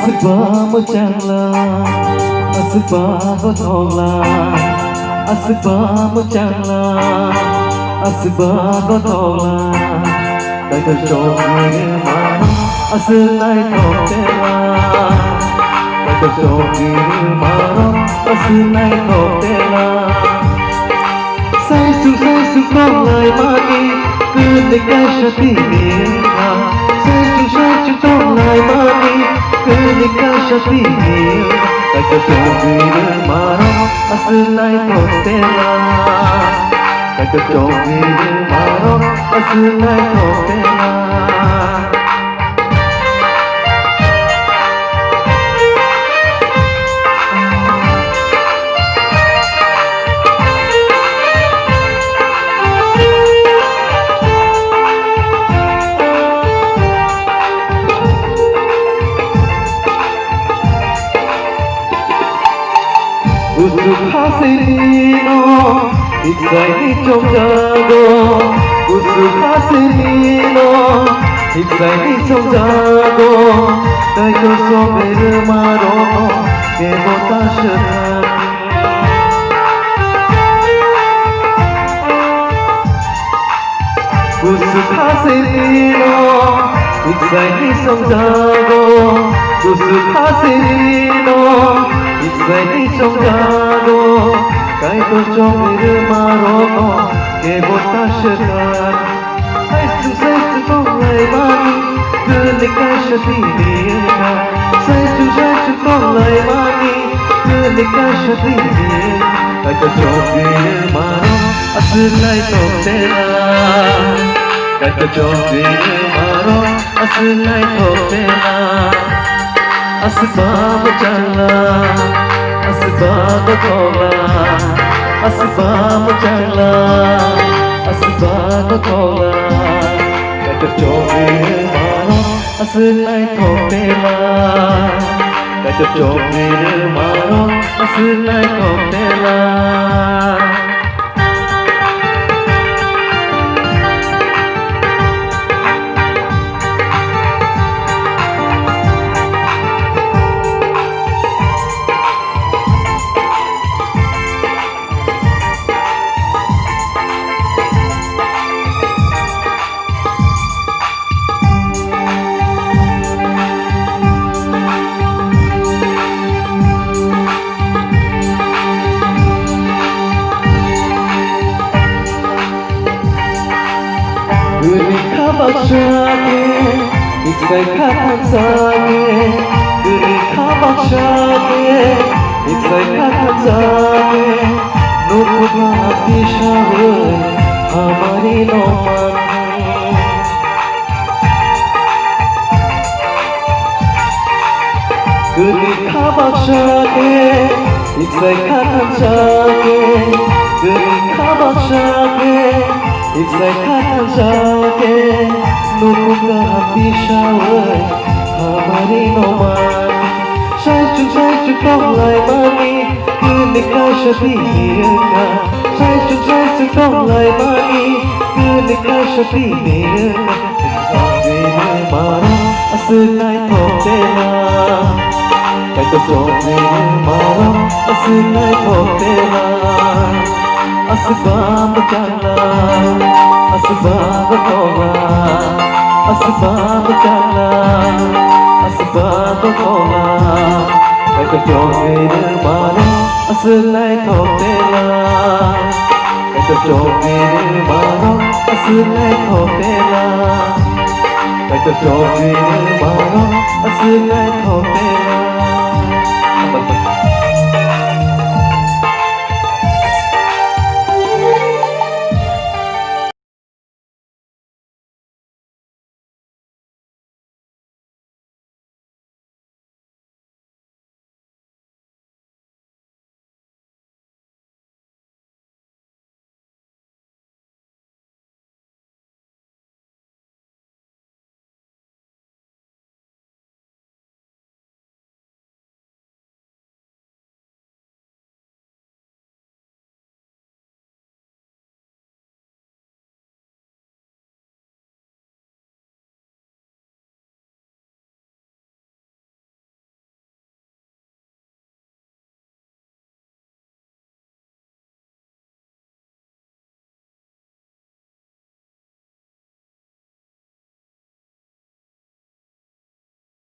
Asbab changla, asbab thola, asbab changla, asbab thola. Tại tôi trộn người mà aslai thotela. Tại tôi trộn người mà aslai thotela. Sai su con lại mati, cứ để cái shati mira. Sai su con lại mati. Ketika syafir tak kecogir marah aslai thotela tak kecogir marah aslai thotela Usuk hasilino, iksai trong jago. Usuk hasilino, iksai trong jago. Kai to sober maro, ke botashan. Usuk hasilino, iksai trong jago. Usuk hasilino. Iksai trong jago, kai to chomir maro, ke botashan. Sai su con lại mani, cứ để cái shati mira. Sai su con lại mani, cứ để cái shati mira. Kai to chomir maro, aslai thotela. Kai to chomir maro, aslai thotela. Asbab changla, asbab thola, asbab changla, asbab thola. Kai to chomir maro, aslai thotela. Kai to chomir maro, aslai thotela. Guri khabak shage, iksai khatan sage. Guri khabak shage, iksai khatan sage. Nukuga pishawe, hamari noman. Guri khabak shage, iksai khatan sage. Guri khabak shage. Iksai khatan sage, nukuga pishawe, hamari noman. Sai chu con lại mani, cứ để cái shati mira. Sai chu con lại mani, cứ để cái shati mira. Chogir maro, aslai thotela. Kai to chogir maro, aslai thotela. Asbab changla, asbab thola, asbab changla, asbab thola. Kai to chomir maro, aslai thotela. Kai to chomir maro, aslai thotela. Kai to chomir maro, aslai